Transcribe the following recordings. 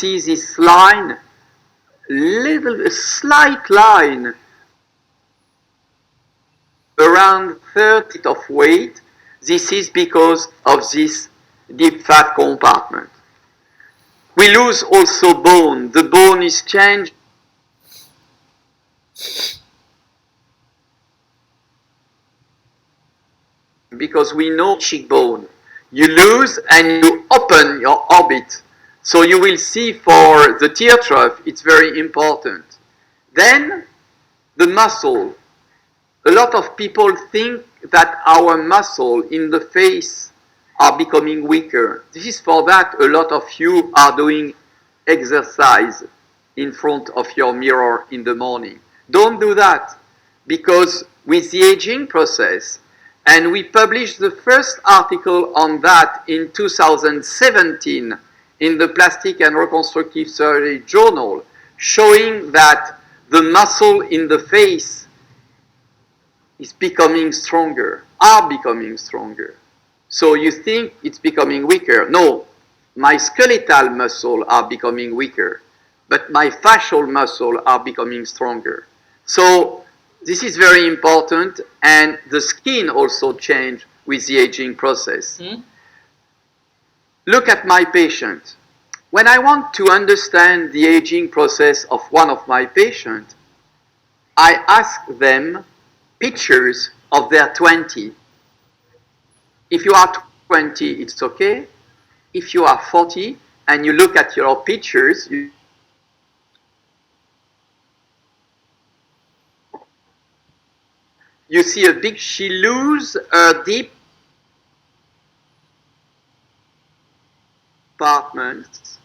see this line, a slight line around 30 of weight. This is because of this deep fat compartment. We lose also bone. The bone is changed because we know cheekbone. You lose and you open your orbit. So you will see for the tear trough, it's very important. Then the muscle. A lot of people think that our muscle in the face are becoming weaker. This is for that a lot of you are doing exercise in front of your mirror in the morning. Don't do that, because with the aging process, and we published the first article on that in 2017 in the Plastic and Reconstructive Surgery Journal, showing that the muscle in the face is becoming stronger, are becoming stronger. So you think it's becoming weaker. No, my skeletal muscle are becoming weaker, but my fascial muscle are becoming stronger. So this is very important, and the skin also change with the aging process. Look at my patient. When I want to understand the aging process of one of my patients, I ask them pictures of their 20. If you are 20, it's okay. If you are 40 and you look at your pictures, you see a big, she lose her deep compartments,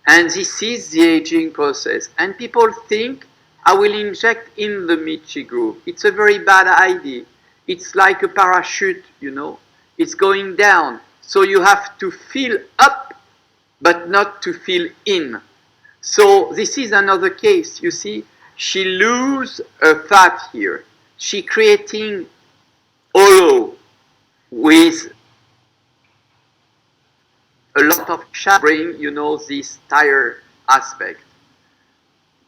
and this is the aging process. And people think, I will inject in the mid-cheek groove. It's a very bad idea. It's like a parachute, you know. It's going down. So you have to feel up, but not to feel in. So this is another case. You see, she lose her fat here. She creating hollow with a lot of bring, you know, this tire aspect.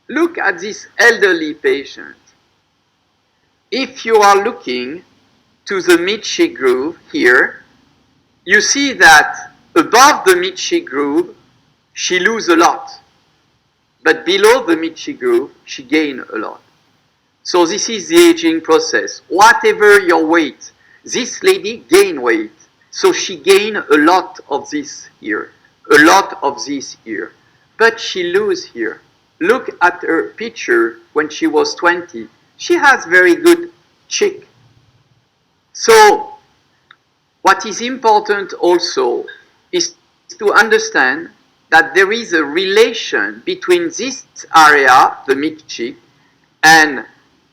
Look at this elderly patient. If you are looking to the mid-cheek groove here, you see that above the mid-cheek groove, she lose a lot. But below the mid-cheek groove, she gain a lot. So this is the aging process. Whatever your weight, this lady gain weight. So she gain a lot of this here, a lot of this here. But she lose here. Look at her picture when she was 20. She has very good cheek. So what is important also is to understand that there is a relation between this area, the mid-cheek, and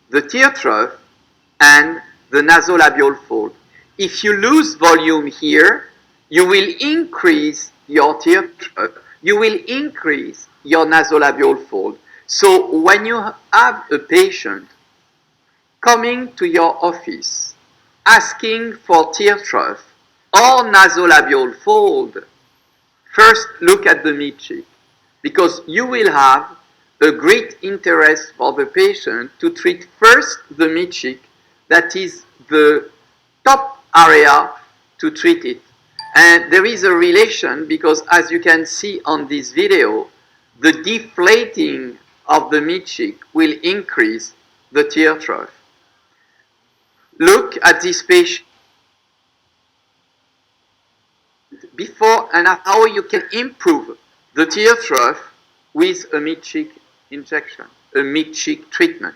the tear trough and the nasolabial fold. If you lose volume here, you will increase your tear trough, you will increase your nasolabial fold. So when you have a patient coming to your office asking for tear trough or nasolabial fold, first look at the mid-cheek, because you will have a great interest for the patient to treat first the mid-cheek, that is the top area to treat it. And there is a relation, because as you can see on this video, the deflating of the mid-cheek will increase the tear trough. Look at this patient before and after, how you can improve the tear trough with a mid-cheek injection, a mid-cheek treatment.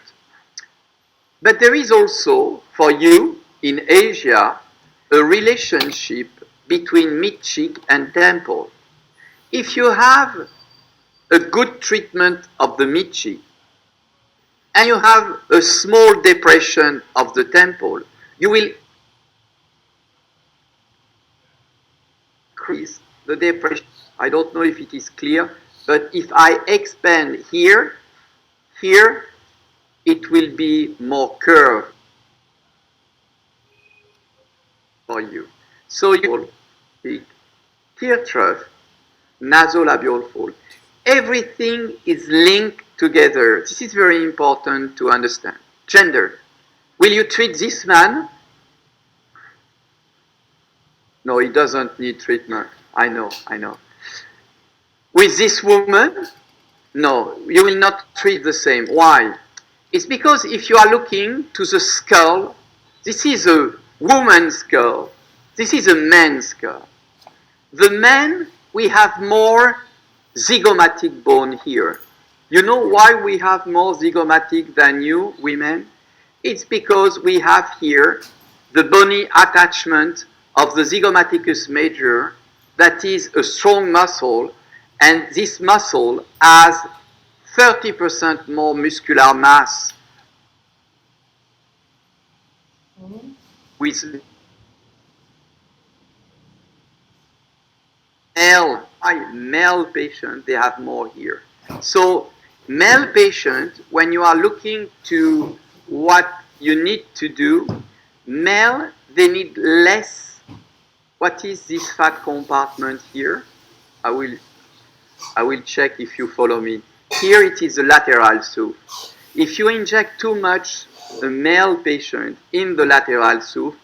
But there is also, for you in Asia, a relationship between mid-cheek and temple. If you have a good treatment of the mid-cheek and you have a small depression of the temple, you will increase the depression. I don't know if it is clear, but if I expand here, it will be more curved for you. So you will tear trough, nasolabial fold. everything is linked together. This is very important to understand. Gender. Will you treat this man? No, he doesn't need treatment. I know. With this woman? No, you will not treat the same. Why? It's because if you are looking to the skull, this is a woman's skull. This is a man's skull. The man, we have more zygomatic bone here. You know why we have more zygomatic than you, women? It's because we have here the bony attachment of the zygomaticus major, that is a strong muscle, and this muscle has 30% more muscular mass with male patient, they have more here. So male patient, when you are looking to what you need to do, male, they need less. What is this fat compartment here? I will check if you follow me. Here it is the lateral soup. If you inject too much a male patient in the lateral soup,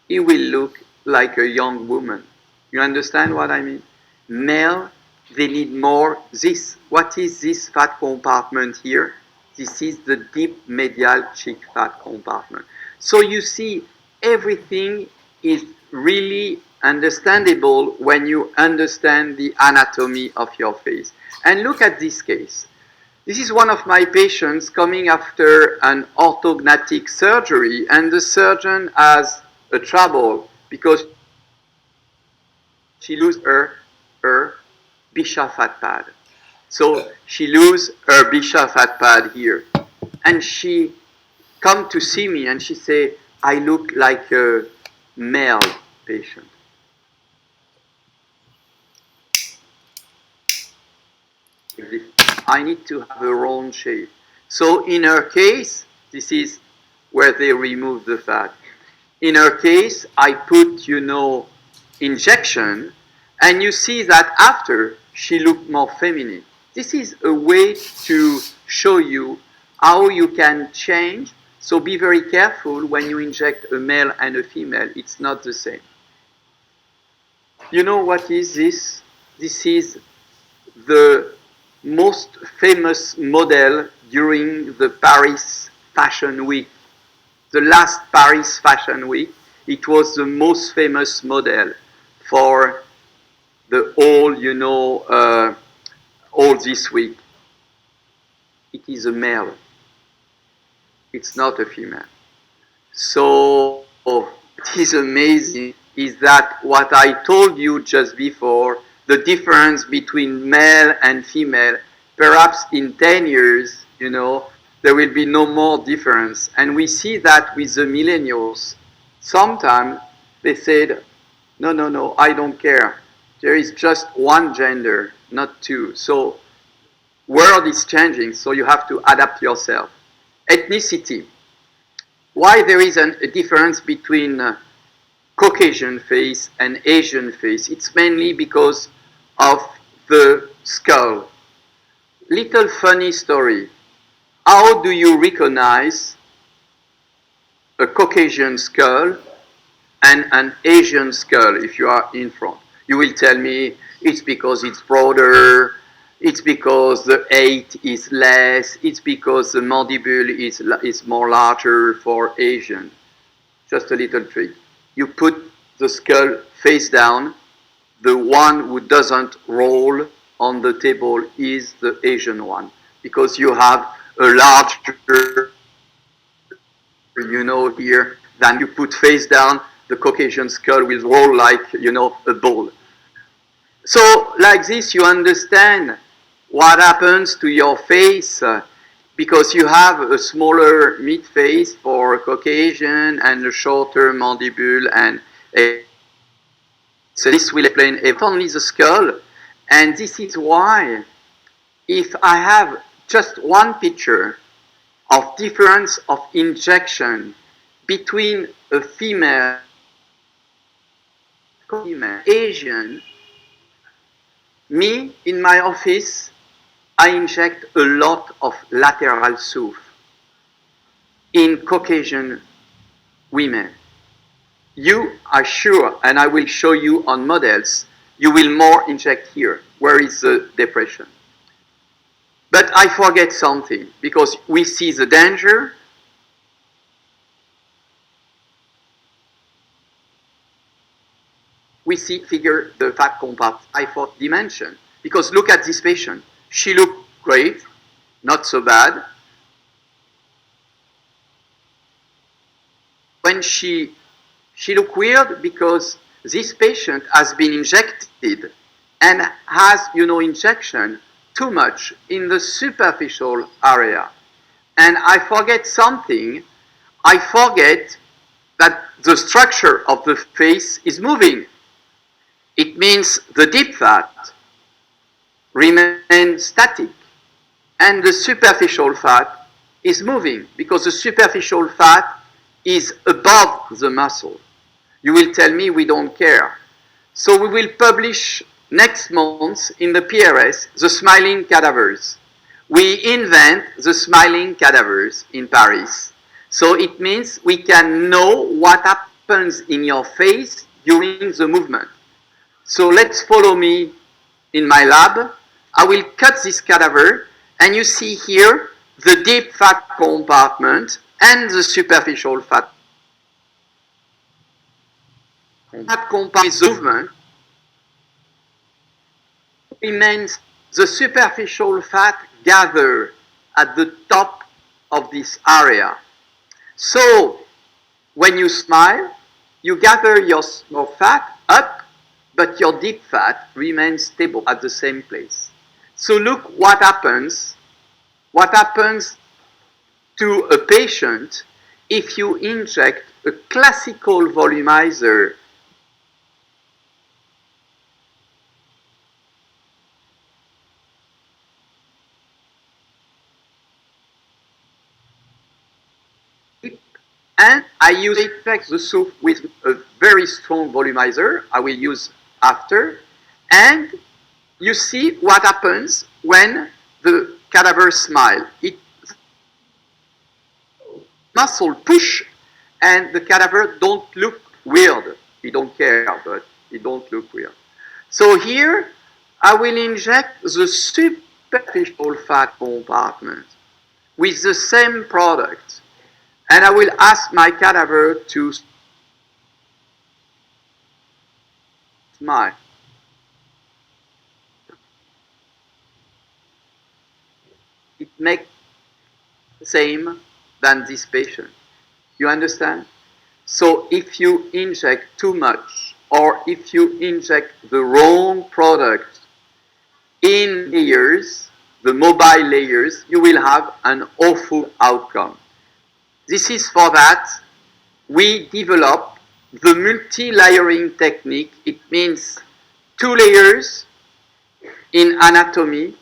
he will look like a young woman. You understand what I mean? Male, they need more this. What is this fat compartment here? This is the deep medial cheek fat compartment. So you see, everything is really understandable when you understand the anatomy of your face. And look at this case. This is one of my patients coming after an orthognathic surgery, and the surgeon has a trouble because she loses her Bichat fat pad. So she loses her Bichat fat pad here. And she come to see me and she say, I look like a male patient. I need to have a round shape. So in her case, this is where they remove the fat. In her case, I put, injection, and you see that after, she looked more feminine. This is a way to show you how you can change. So be very careful when you inject a male and a female. It's not the same. You know what is this? This is the most famous model during the Paris Fashion Week. The last Paris Fashion Week, it was the most famous model for the whole, all this week. It is a male. It's not a female. So it is amazing is that what I told you just before, the difference between male and female, perhaps in 10 years, there will be no more difference. And we see that with the millennials. Sometimes they said, no, I don't care. There is just one gender, not two. So world is changing, so you have to adapt yourself. Ethnicity. Why there is a difference between Caucasian face and Asian face? It's mainly because of the skull. Little funny story. How do you recognize a Caucasian skull and an Asian skull if you are in front? You will tell me it's because it's broader, it's because the height is less, it's because the mandible is more larger for Asian. Just a little trick. You put the skull face down, the one who doesn't roll on the table is the Asian one, because you have a larger, here, than you put face down, the Caucasian skull will roll like, a ball. So like this, you understand what happens to your face because you have a smaller mid face for Caucasian and a shorter mandible, and so this will explain only the skull. And this is why if I have just one picture of difference of injection between a female Asian, me in my office, I inject a lot of lateral SOOF in Caucasian women. You are sure, and I will show you on models, you will more inject here. Where is the depression? But I forget something, because we see the danger. We see figure the fat compartment, I4 dimension. Because look at this patient. She looked great, not so bad. When she looked weird because this patient has been injected and has, injection too much in the superficial area. And I forget something. I forget that the structure of the face is moving. It means the deep fat remains static and the superficial fat is moving because the superficial fat is above the muscle. You will tell me we don't care. So we will publish next month in the PRS the smiling cadavers. We invent the smiling cadavers in Paris. So it means we can know what happens in your face during the movement. So let's follow me in my lab. I will cut this cadaver, and you see here the deep fat compartment and the superficial fat. Fat compartment movement remains the superficial fat gather at the top of this area. So when you smile, you gather your fat up, but your deep fat remains stable at the same place. So look what happens to a patient if you inject a classical volumizer and I use Apex the SOOF with a very strong volumizer I will use after, and you see what happens when the cadaver smile. It muscle push and the cadaver don't look weird. He don't care, but it don't look weird. So here I will inject the superficial fat compartment with the same product, and I will ask my cadaver to smile. It makes the same than this patient. You understand? So if you inject too much, or if you inject the wrong product in layers, the mobile layers, you will have an awful outcome. This is for that we develop the multi-layering technique. It means 2 layers in anatomy,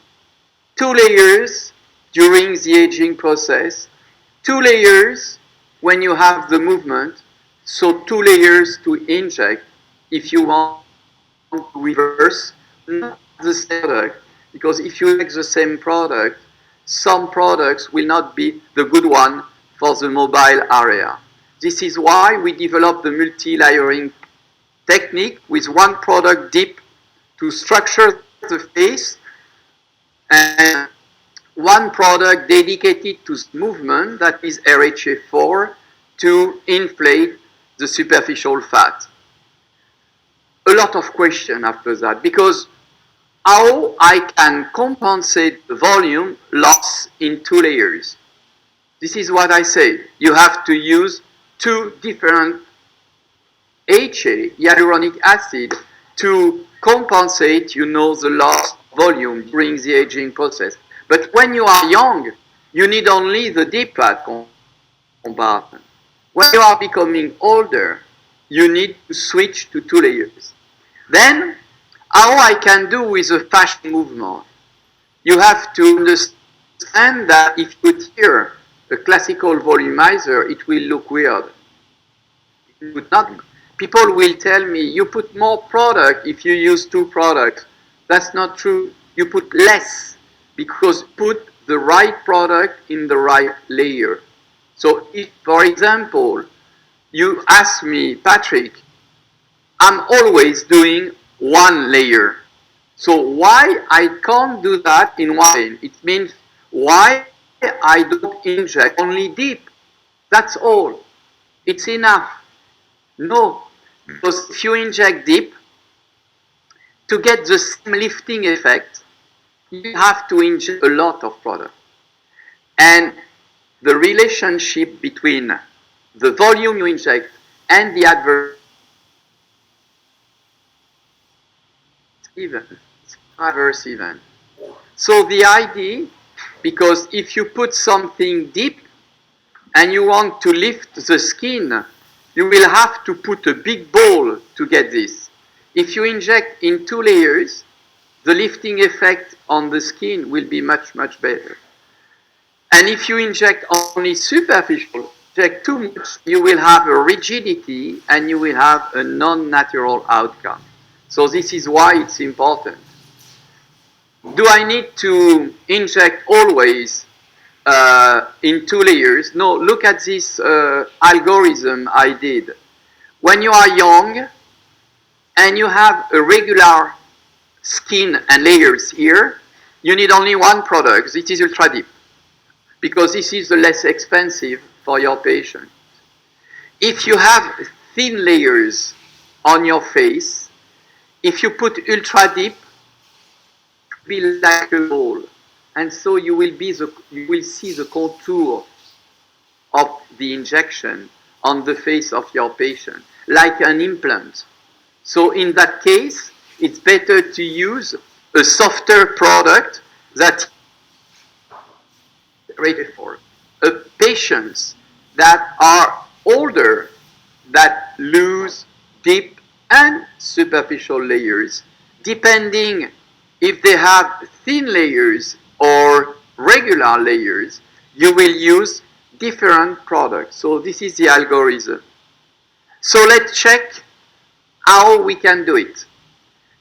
2 layers during the aging process, 2 layers when you have the movement, so 2 layers to inject if you want to reverse, not the same product. Because if you take the same product, some products will not be the good one for the mobile area. This is why we develop the multi-layering technique with one product deep to structure the face and one product dedicated to movement, that is RHA4, to inflate the superficial fat. A lot of questions after that, because how I can compensate the volume loss in 2 layers. This is what I say. You have to use 2 different HA, hyaluronic acid, to compensate, the lost volume during the aging process. But when you are young, you need only the deep fat compartment. When you are becoming older, you need to switch to 2 layers. Then, how I can do with a fascial movement? You have to understand that if you put here a classical volumizer, it will look weird. It would not. People will tell me, you put more product if you use 2 products. That's not true. You put less because put the right product in the right layer. So if, for example, you ask me, Patrick, I'm always doing one layer. So why I can't do that in one? It means why I don't inject only deep. That's all. It's enough. No, because if you inject deep, to get the same lifting effect, you have to inject a lot of product. And the relationship between the volume you inject and the adverse event. So the idea, because if you put something deep and you want to lift the skin, you will have to put a big ball to get this. If you inject in 2 layers, the lifting effect on the skin will be much, much better. And if you inject only superficial, inject too much, you will have a rigidity and you will have a non-natural outcome. So this is why it's important. Do I need to inject always in 2 layers? No, look at this algorithm I did. When you are young and you have a regular skin and layers here, you need only one product. This is Ultra Deep, because this is the less expensive for your patient. If you have thin layers on your face, if you put Ultra Deep, it will be like a ball, and so you will see the contour of the injection on the face of your patient, like an implant. So in that case, it's better to use a softer product that rated for patients that are older, that lose deep and superficial layers, depending if they have thin layers or regular layers, you will use different products. So this is the algorithm. So let's check how we can do it.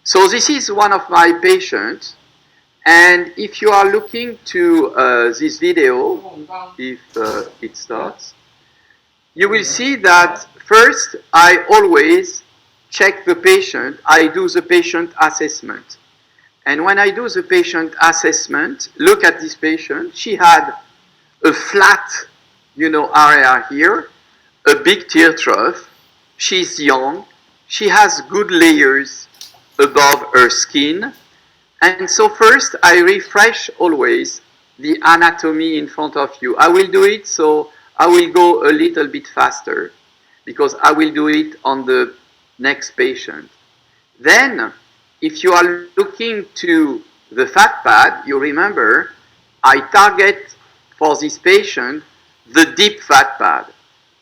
So this is one of my patients, and if you are looking to this video, if it starts, you will see that first I always check the patient. I do the patient assessment. And when I do the patient assessment, look at this patient. She had a flat, area here, a big tear trough. She's young. She has good layers above her skin. And so first I refresh always the anatomy in front of you. I will do it, so I will go a little bit faster because I will do it on the next patient. Then, if you are looking to the fat pad, you remember I target for this patient the deep fat pad.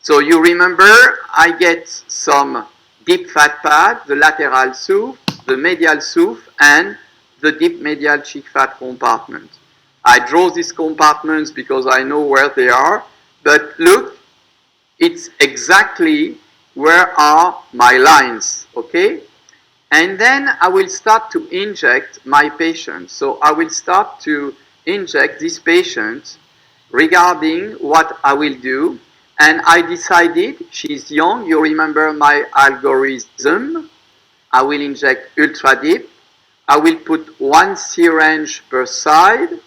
So you remember I get some deep fat pad, the lateral SOOF, the medial SOOF, and the deep medial cheek fat compartment. I draw these compartments because I know where they are, but look, it's exactly where are my lines, okay? And then I will start to inject my patient. So I will start to inject this patient regarding what I will do. And I decided she's young. You remember my algorithm. I will inject Ultra Deep. I will put 1 syringe per side,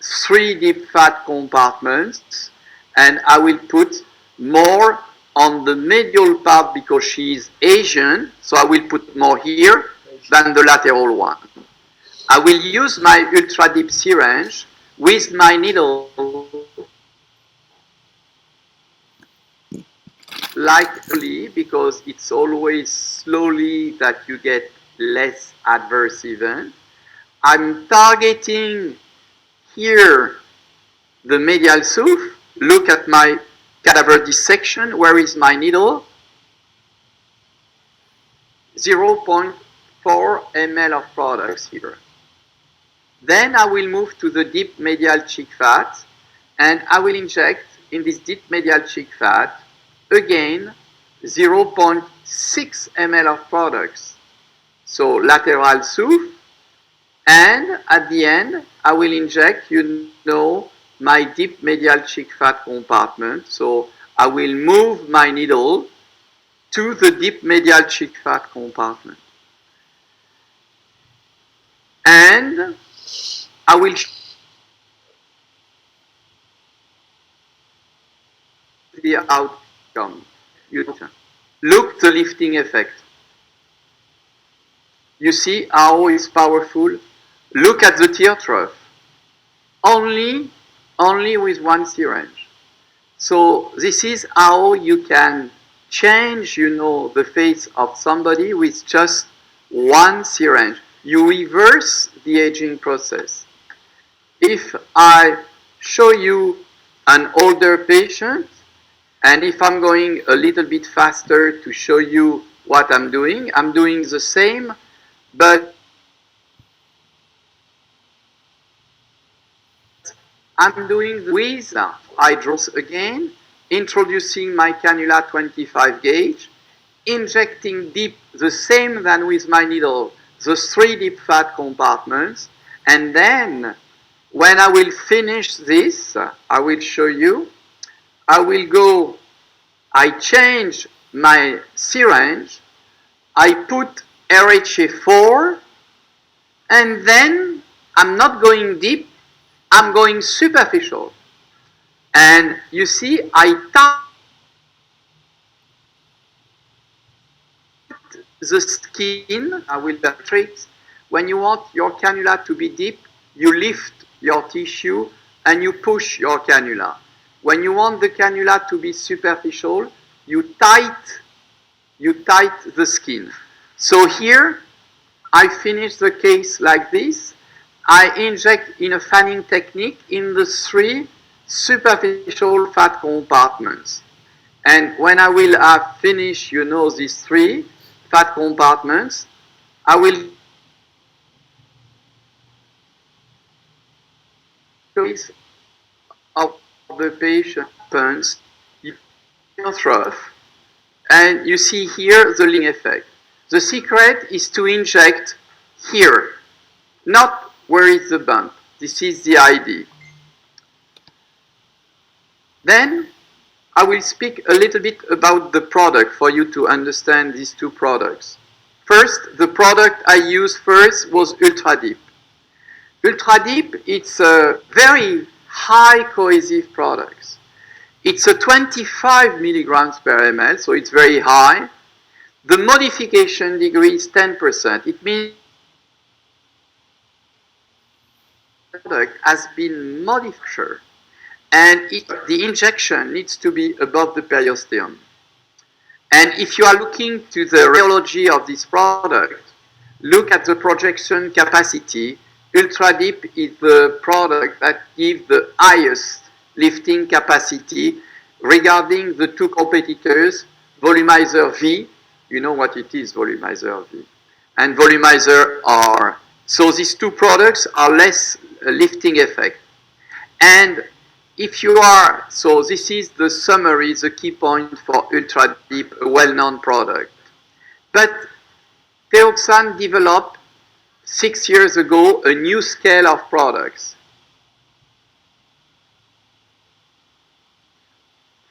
3 deep fat compartments, and I will put more on the medial part because she is Asian, so I will put more here than the lateral one. I will use my Ultra Deep syringe with my needle lightly, because it's always slowly that you get less adverse event. I'm targeting here the medial SOOF. Look at my cadaver dissection. Where is my needle? 0.4 ml of products here. Then I will move to the deep medial cheek fat, and I will inject in this deep medial cheek fat again 0.6 ml of products. So lateral SOOF, And at the end, I will inject, you know, my deep medial cheek fat compartment. So I will move my needle to the deep medial cheek fat compartment. And I will the outcome. You look the lifting effect. You see how it's powerful? Look at the tear trough. Only with one syringe. So this is how you can change, you know, the face of somebody with just one syringe. You reverse the aging process. If I show you an older patient, and if I'm going a little bit faster to show you what I'm doing the same, but I'm doing with hydros again, introducing my cannula 25 gauge, injecting deep the same than with my needle, the 3 deep fat compartments, and then when I will finish this, I will show you, I change my syringe, I put RHA4, and then I'm not going deep, I'm going superficial. And you see, I tight the skin. I will demonstrate. When you want your cannula to be deep, you lift your tissue and you push your cannula. When you want the cannula to be superficial, you tight the skin. So here, I finish the case like this. I inject in a fanning technique in the 3 superficial fat compartments. And when I will have finished, you know, these 3 fat compartments, I will of the patient pants, trough, and you see here the lifting effect. The secret is to inject here, not where is the bump. This is the idea. Then I will speak a little bit about the product for you to understand these 2 products. First, the product I used first was Ultra Deep. Ultra Deep, it's a very high cohesive product. It's a 25 milligrams per ml, so it's very high. The modification degree is 10%. It means the product has been modified, and the injection needs to be above the periosteum. And if you are looking to the rheology of this product, look at the projection capacity. Ultra Deep is the product that gives the highest lifting capacity regarding the 2 competitors, Volumizer V, you know what it is, Volumizer V, and Volumizer R. So these 2 products are less lifting effect. And if you are, so this is the summary, the key point for Ultra Deep, a well-known product. But Teoxane developed 6 years ago a new scale of products.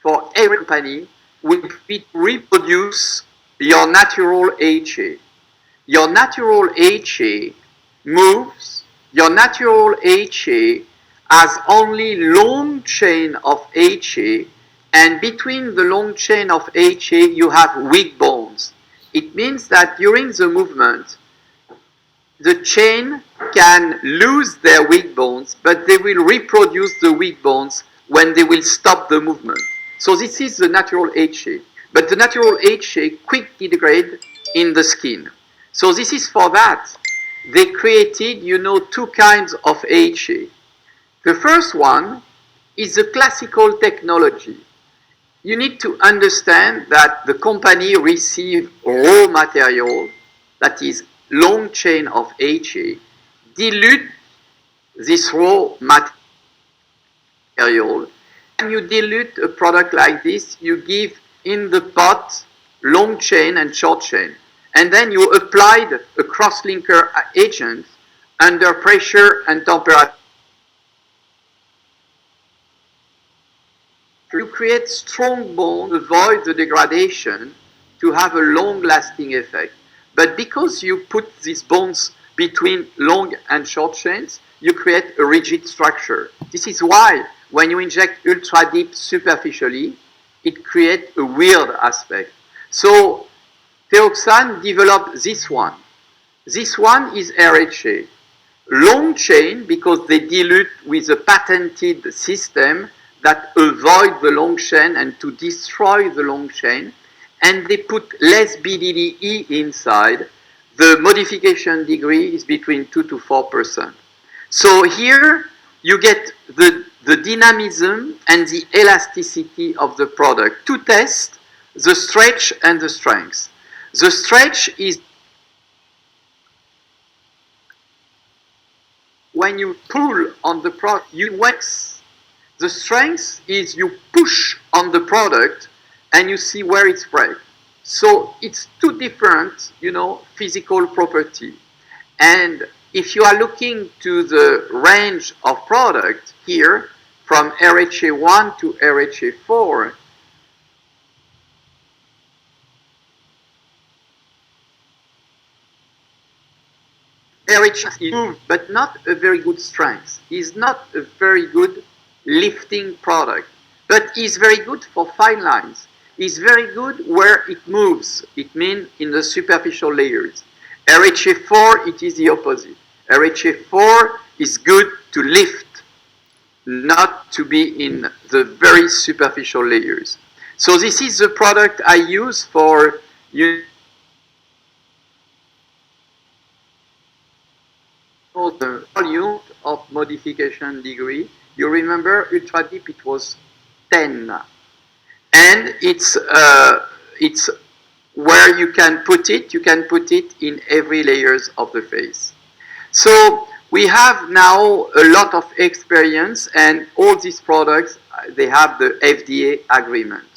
For every company, will reproduce your natural HA. Your natural HA moves, your natural HA has only long chain of HA, and between the long chain of HA you have weak bones. It means that during the movement, the chain can lose their weak bones, but they will reproduce the weak bones when they will stop the movement. So this is the natural HA. But the natural HA quickly degrades in the skin. So this is for that. They created, you know, 2 kinds of HA. The first one is the classical technology. You need to understand that the company received raw material, that is long chain of HA, dilute this raw material. When you dilute a product like this, you give in the pot long chain and short chain. And then you applied a cross-linker agent under pressure and temperature. You create strong bonds, avoid the degradation to have a long-lasting effect. But because you put these bonds between long and short chains, you create a rigid structure. This is why when you inject ultra deep superficially, it creates a weird aspect. So Teoxane developed this one. This one is RHA. Long chain because they dilute with a patented system that avoid the long chain and to destroy the long chain, and they put less BDDE inside. The modification degree is between 2 to 4%. So here you get the dynamism and the elasticity of the product to test the stretch and the strength. The stretch is when you pull on the product, you wax. The strength is you push on the product and you see where it's break. So it's two different, physical property. And if you are looking to the range of product here, from RHA1 to RHA4, RHA is moved, but not a very good strength. Is not a very good lifting product, but is very good for fine lines. Is very good where it moves. It means in the superficial layers. RHA4, it is the opposite. RHA4 is good to lift, not to be in the very superficial layers. So this is the product I use for the volume of modification degree. You remember ultra deep it was 10, and it's where you can put it. You can put it in every layers of the face. So we have now a lot of experience, and all these products they have the FDA agreement.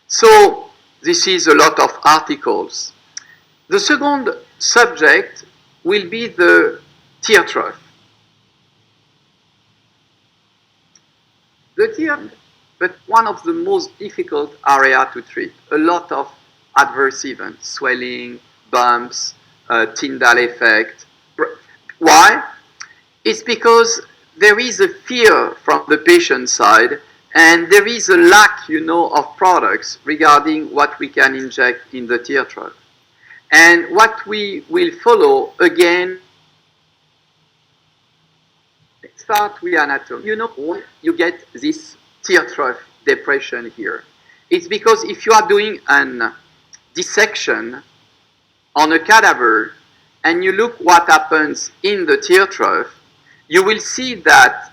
So this is a lot of articles. The second subject will be the tear trough. The tear, but one of the most difficult area to treat. A lot of adverse events, swelling, bumps, Tyndall effect. Why? It's because there is a fear from the patient side, and there is a lack, of products regarding what we can inject in the tear trough. And what we will follow again. Start with anatomy. You get this tear trough depression here. It's because if you are doing a dissection on a cadaver and you look what happens in the tear trough, you will see that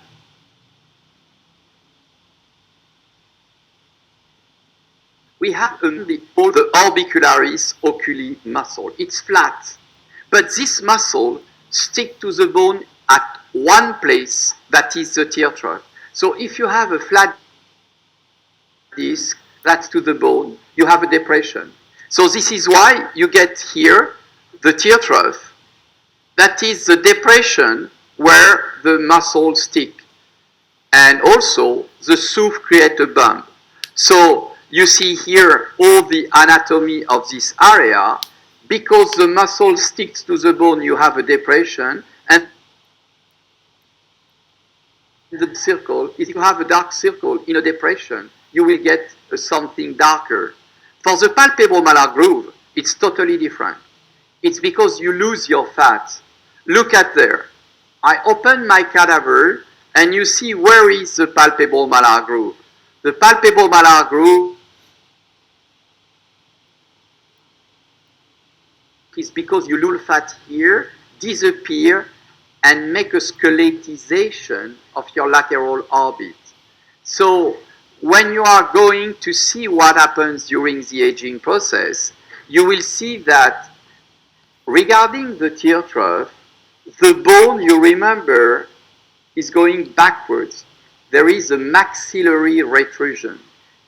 we have the orbicularis oculi muscle. It's flat, but this muscle sticks to the bone at one place, that is the tear trough. So if you have a flat disc that's to the bone, you have a depression. So this is why you get here the tear trough. That is the depression where the muscle stick. And also the soup creates a bump. So you see here all the anatomy of this area. Because the muscle sticks to the bone, you have a depression. And the circle, if you have a dark circle in a depression, you will get something darker. For the palpebral malar groove, it's totally different. It's because you lose your fat. Look at there. I open my cadaver and you see where is the palpebral malar groove. The palpebral malar groove is because you lose fat here, disappear, and make a skeletization of your lateral orbit. So when you are going to see what happens during the aging process, you will see that regarding the tear trough, the bone, you remember, is going backwards. There is a maxillary retrusion.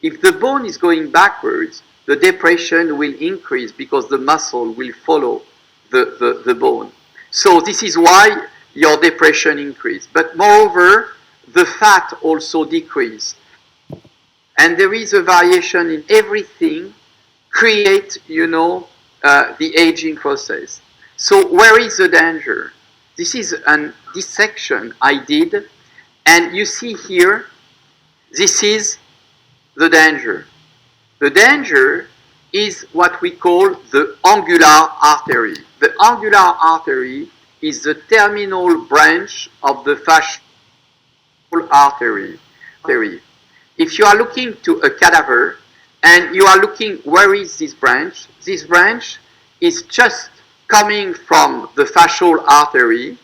If the bone is going backwards, the depression will increase because the muscle will follow the bone. So this is why your depression increased. But moreover, the fat also decreased. And there is a variation in everything create, the aging process. So where is the danger? This is a dissection I did, and you see here, this is the danger. The danger is what we call the angular artery. The angular artery is the terminal branch of the fascial artery. If you are looking to a cadaver and you are looking where is this branch is just coming from the fascial artery,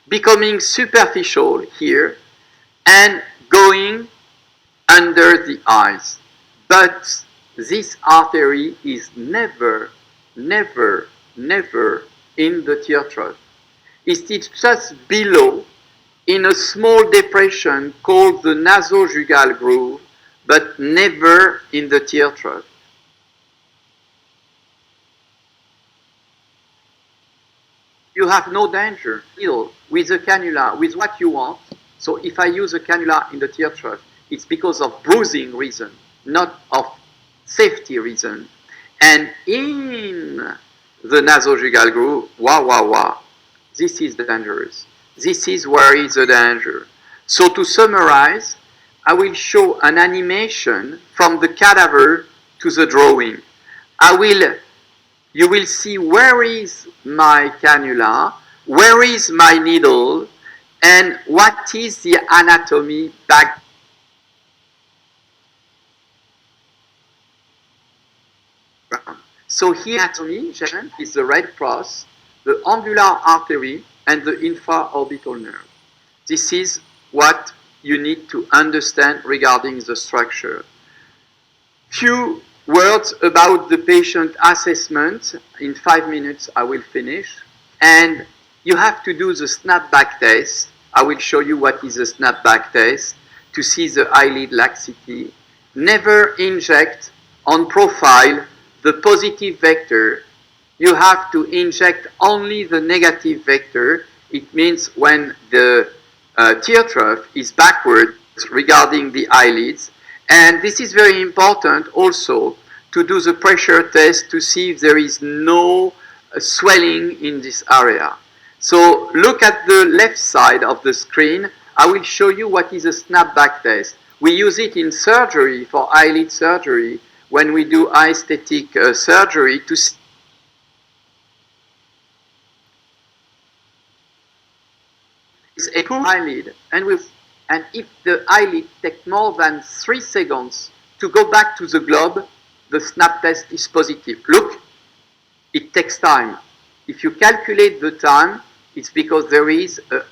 becoming superficial here, and going under the eyes. But this artery is never, never, never in the tear trough. It is just below, in a small depression called the nasojugal groove, but never in the tear trough. You have no danger. Needle with a cannula, with what you want. So if I use a cannula in the tear trough, it's because of bruising reason, not of safety reason. And in the nasojugal groove, this is dangerous. This is where is the danger. So to summarize, I will show an animation from the cadaver to the drawing. You will see where is my cannula, where is my needle, and what is the anatomy back. So here anatomy is the red cross, the angular artery, and the infraorbital nerve. This is what you need to understand regarding the structure. Few words about the patient assessment. In 5 minutes I will finish. And you have to do the snapback test. I will show you what is a snapback test to see the eyelid laxity. Never inject on profile the positive vector. You have to inject only the negative vector. It means when the tear trough is backward regarding the eyelids. And this is very important also to do the pressure test to see if there is no swelling in this area. So look at the left side of the screen. I will show you what is a snapback test. We use it in surgery, for eyelid surgery, when we do aesthetic surgery to see a poor eyelid, and if the eyelid takes more than 3 seconds to go back to the globe, the snap test is positive. Look, it takes time. If you calculate the time, it's because there is a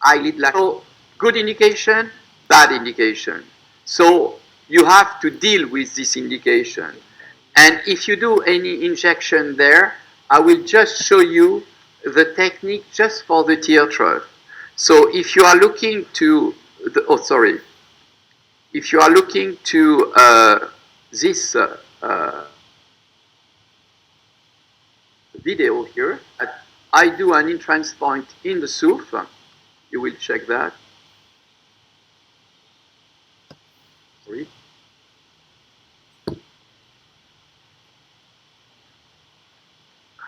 eyelid laxity. So, good indication, bad indication. So you have to deal with this indication. And if you do any injection there, I will just show you the technique just for the tear trough. So if you are looking to if you are looking to this video here, I do an entrance point in the soup. You will check that. Sorry.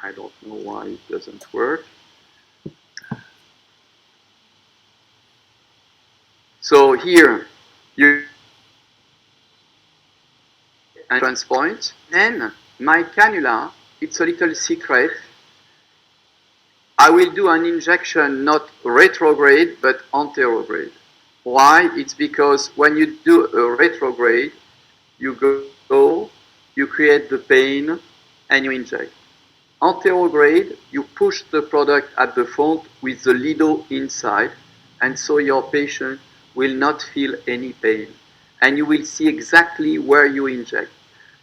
I don't know why it doesn't work. So here you entrance point, and my cannula, it's a little secret. I will do an injection not retrograde but anterograde. Why? It's because when you do a retrograde, you go, you create the pain, and you inject. Anterograde, you push the product at the front with the lido inside, and so your patient will not feel any pain. And you will see exactly where you inject.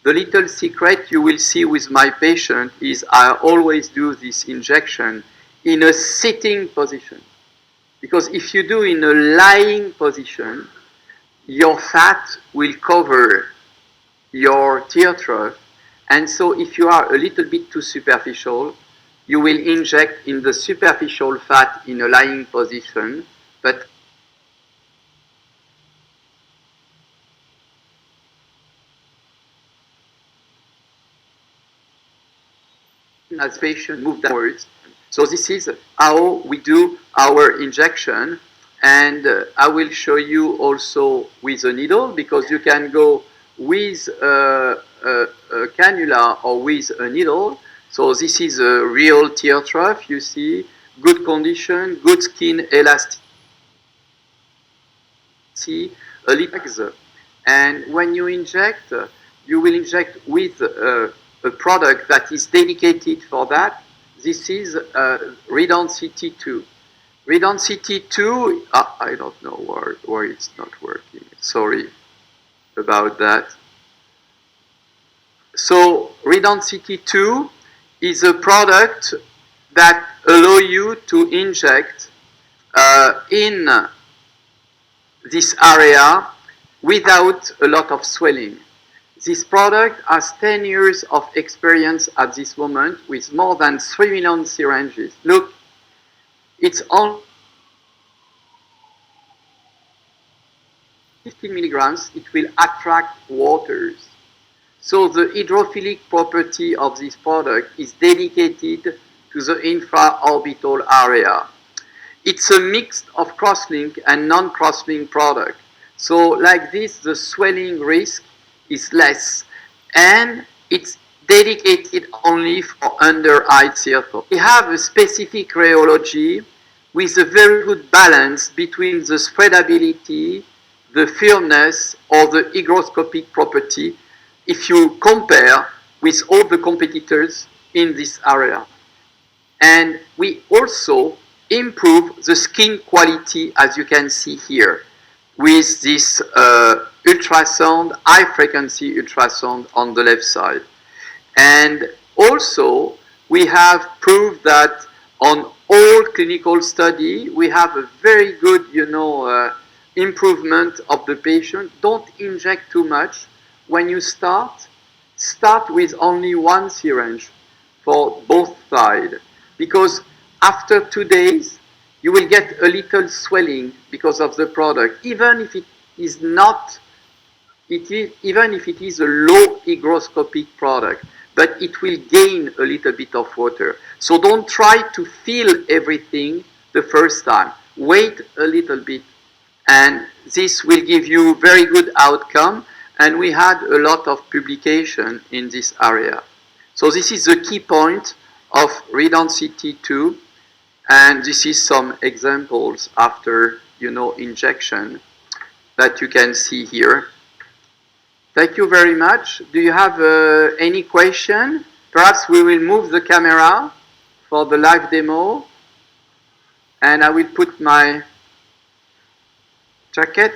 The little secret you will see with my patient is I always do this injection in a sitting position. Because if you do in a lying position, your fat will cover your tear trough. And so if you are a little bit too superficial, you will inject in the superficial fat in a lying position, but as patient move downwards. So this is how we do our injection, and I will show you also with a needle, because you can go with a cannula or with a needle. So this is a real tear trough, you see, good condition, good skin elasticity, a little. And when you inject, you will inject with a product that is dedicated for that. This is Redensity 2. Redensity 2, I don't know why it's not working. Sorry about that. So Redensity 2 is a product that allow you to inject in this area without a lot of swelling. This product has 10 years of experience at this moment with more than 3 million syringes. Look, it's only 15 milligrams. It will attract waters. So the hydrophilic property of this product is dedicated to the infraorbital area. It's a mix of crosslink and non-crosslink product. So like this, the swelling risk is less, and it's dedicated only for under-eye circle. We have a specific rheology with a very good balance between the spreadability, the firmness, or the hygroscopic property if you compare with all the competitors in this area. And we also improve the skin quality, as you can see here, with this ultrasound, high frequency ultrasound on the left side. And also, we have proved that on all clinical study, we have a very good, improvement of the patient. Don't inject too much. When you start with only one syringe for both sides, because after 2 days, you will get a little swelling because of the product, even if it is not, even if it is a low hygroscopic product, but it will gain a little bit of water. So don't try to fill everything the first time. Wait a little bit, and this will give you very good outcome. And we had a lot of publication in this area. So this is the key point of Redensity 2. And this is some examples after, injection that you can see here. Thank you very much. Do you have any question? Perhaps we will move the camera for the live demo. And I will put my jacket.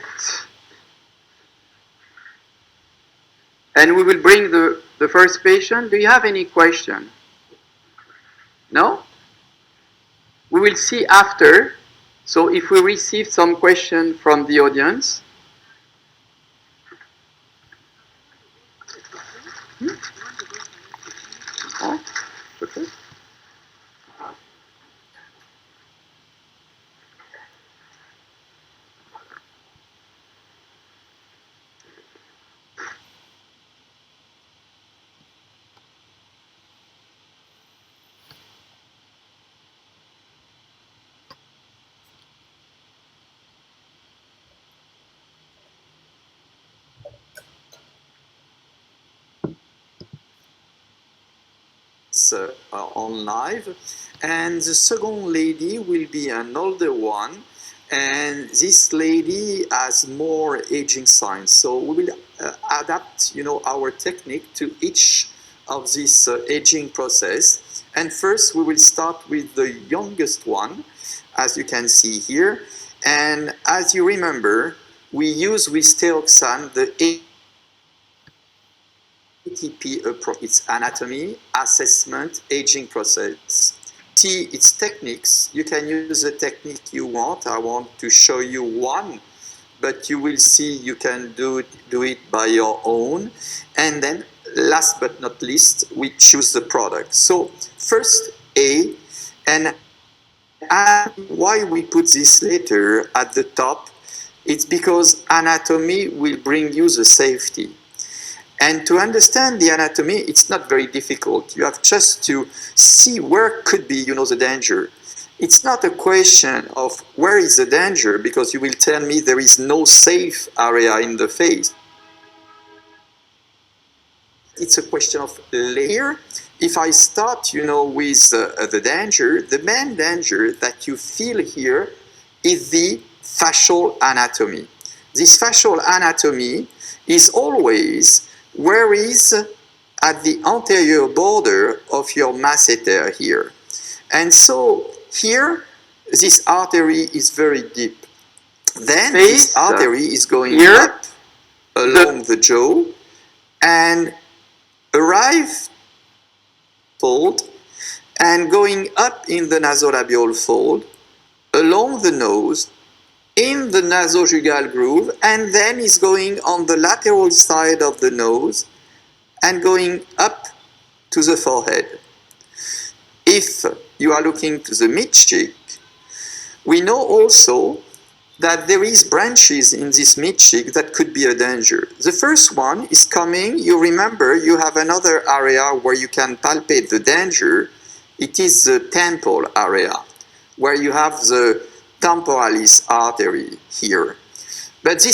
And we will bring the first patient. Do you have any question? No? We will see after. So if we receive some question from the audience. Oh, okay. On live, and the second lady will be an older one, and this lady has more aging signs, so we will adapt our technique to each of this aging process. And first we will start with the youngest one, as you can see here. And as you remember, we use with Teoxane the ATP approach. It's anatomy, assessment, aging process. T, it's techniques. You can use the technique you want. I want to show you one, but you will see you can do it by your own. And then last but not least, we choose the product. So first, A, and why we put this letter at the top, it's because anatomy will bring you the safety. And to understand the anatomy, it's not very difficult. You have just to see where could be, the danger. It's not a question of where is the danger, because you will tell me there is no safe area in the face. It's a question of layer. If I start, with the danger, the main danger that you feel here is the fascial anatomy. This fascial anatomy is always where is at the anterior border of your masseter here. And so here, this artery is very deep. Then this artery is going here, up along the jaw and arrive fold and going up in the nasolabial fold, along the nose, in the nasojugal groove, and then is going on the lateral side of the nose and going up to the forehead. If you are looking to the mid-cheek, we know also that there is branches in this mid-cheek that could be a danger. The first one is coming, you remember, you have another area where you can palpate the danger. It is the temple area, where you have the temporalis artery here. But this